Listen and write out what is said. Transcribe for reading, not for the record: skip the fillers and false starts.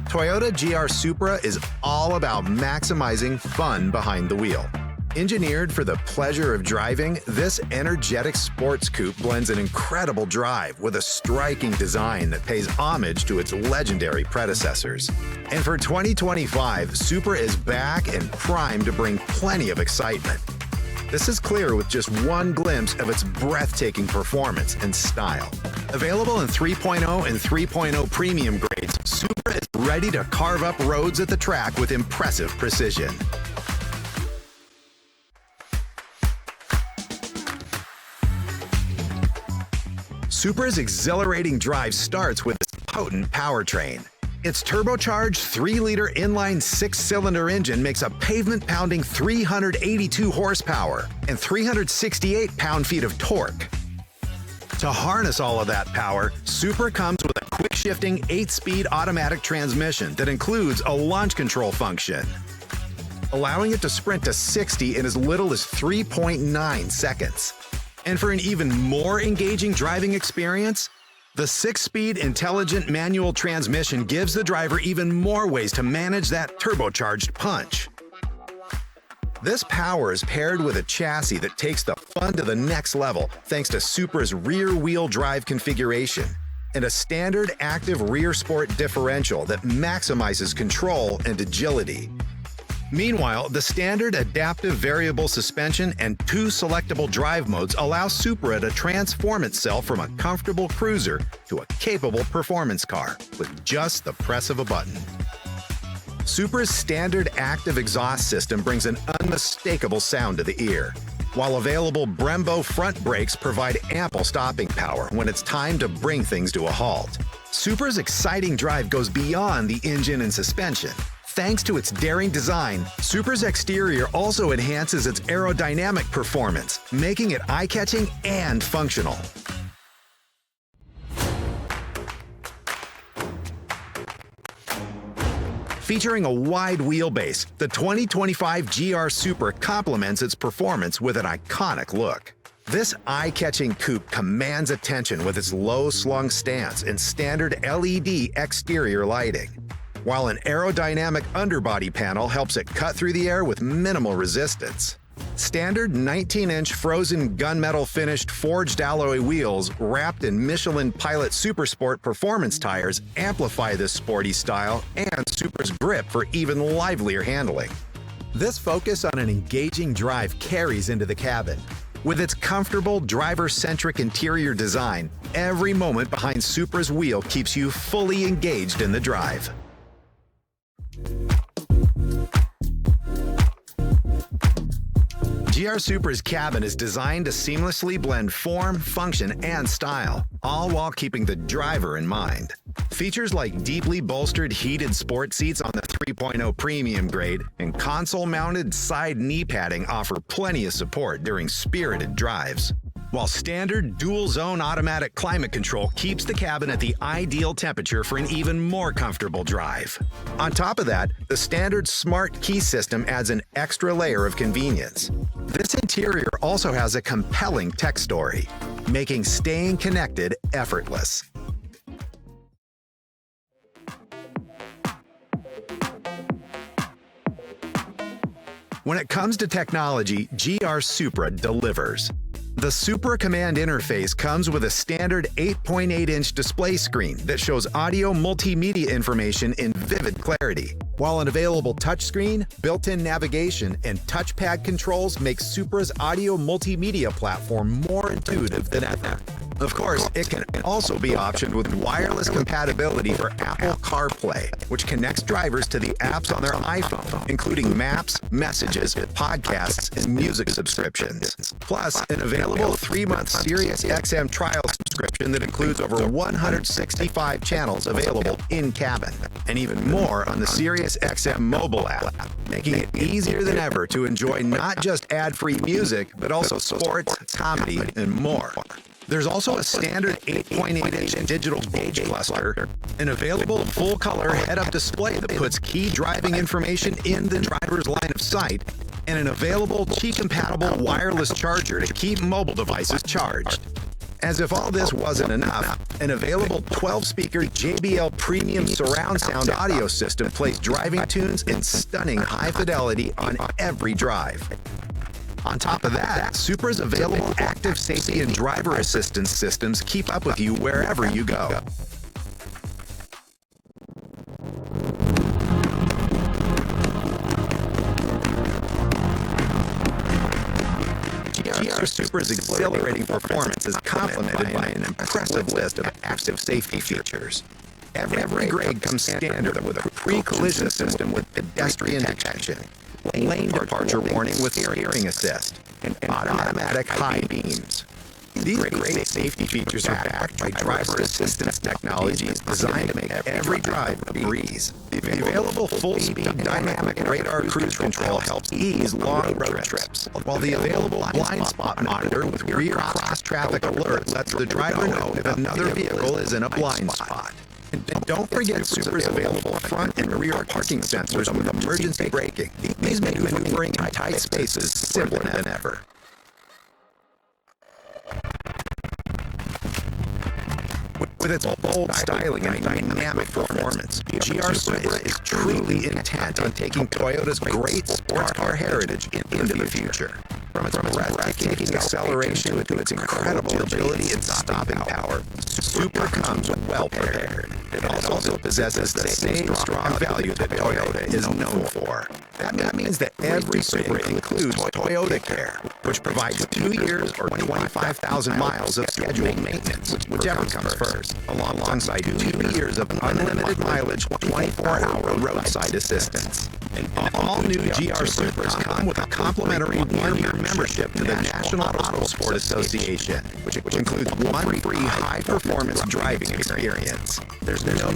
Toyota GR Supra is all about maximizing fun behind the wheel. Engineered for the pleasure of driving, this energetic sports coupe blends an incredible drive with a striking design that pays homage to its legendary predecessors. And for 2025, Supra is back and primed to bring plenty of excitement. This is clear with just one glimpse of its breathtaking performance and style. Available in 3.0 and 3.0 premium grades, Supra is ready to carve up roads at the track with impressive precision. Supra's exhilarating drive starts with its potent powertrain. Its turbocharged 3-liter inline 6-cylinder engine makes a pavement-pounding 382 horsepower and 368 pound-feet of torque. To harness all of that power, Supra comes with a quick-shifting 8-speed automatic transmission that includes a launch control function, allowing it to sprint to 60 in as little as 3.9 seconds. And for an even more engaging driving experience, the 6-speed intelligent manual transmission gives the driver even more ways to manage that turbocharged punch. This power is paired with a chassis that takes the fun to the next level thanks to Supra's rear-wheel drive configuration and a standard active rear sport differential that maximizes control and agility. Meanwhile, the standard adaptive variable suspension and 2 selectable drive modes allow Supra to transform itself from a comfortable cruiser to a capable performance car with just the press of a button. Supra's standard active exhaust system brings an unmistakable sound to the ear, while available Brembo front brakes provide ample stopping power when it's time to bring things to a halt. Supra's exciting drive goes beyond the engine and suspension. Thanks to its daring design, Supra's exterior also enhances its aerodynamic performance, making it eye-catching and functional. Featuring a wide wheelbase, the 2025 GR Supra complements its performance with an iconic look. This eye-catching coupe commands attention with its low-slung stance and standard LED exterior lighting, while an aerodynamic underbody panel helps it cut through the air with minimal resistance. Standard 19-inch frozen gunmetal finished forged alloy wheels wrapped in Michelin Pilot Supersport performance tires amplify this sporty style and Supra's grip for even livelier handling. This focus on an engaging drive carries into the cabin. With its comfortable, driver-centric interior design, every moment behind Supra's wheel keeps you fully engaged in the drive. GR Supra's cabin is designed to seamlessly blend form, function, and style, all while keeping the driver in mind. Features like deeply bolstered heated sport seats on the 3.0 premium grade and console-mounted side knee padding offer plenty of support during spirited drives, while standard dual-zone automatic climate control keeps the cabin at the ideal temperature for an even more comfortable drive. On top of that, the standard smart key system adds an extra layer of convenience. This interior also has a compelling tech story, making staying connected effortless. When it comes to technology, GR Supra delivers. The Supra Command interface comes with a standard 8.8-inch display screen that shows audio multimedia information in vivid clarity, while an available touchscreen, built-in navigation, and touchpad controls make Supra's audio multimedia platform more intuitive than ever. Of course, it can also be optioned with wireless compatibility for Apple CarPlay, which connects drivers to the apps on their iPhone, including Maps, Messages, Podcasts, and music subscriptions. Plus, an available 3-month Sirius XM trial subscription that includes over 165 channels available in-cabin, and even more on the Sirius XM mobile app, making it easier than ever to enjoy not just ad-free music, but also sports, comedy, and more. There's also a standard 8.8-inch digital gauge cluster, an available full-color head-up display that puts key driving information in the driver's line of sight, and an available Qi-compatible wireless charger to keep mobile devices charged. As if all this wasn't enough, an available 12-speaker JBL premium surround sound audio system plays driving tunes in stunning high fidelity on every drive. On top of that, Supra's available active safety and driver assistance systems keep up with you wherever you go. GR Supra's exhilarating performance is complemented by an impressive list of active safety features. Every grade comes standard with a pre-collision system with pedestrian detection, lane departure warning with steering assist, and automatic high beams. These great safety features are backed by driver assistance technologies designed to make every drive a breeze. The available full-speed dynamic radar cruise control helps ease long road trips, while the available blind spot monitor with rear cross-traffic alert lets the driver know if another vehicle is in a blind spot. And don't forget Supra's available front and rear parking sensors with emergency braking. These make maneuvering in tight spaces simpler than ever. With its bold styling and dynamic performance, GR Supra is truly intent on taking Toyota's great sports car heritage into the future. From its breathtaking acceleration to its incredible agility and stopping power, Supra comes well prepared. It also possesses the same strong value that Toyota is known for. That means that every Supra includes Toyota Care, which provides 2 years or 25,000 miles of scheduled maintenance, whichever comes first, alongside 2 years of unlimited mileage, 24-hour roadside assistance. And all new GR Supras come with a complimentary 1-year membership to the National Auto Sport Association, which includes one free high-performance driving experience. There's no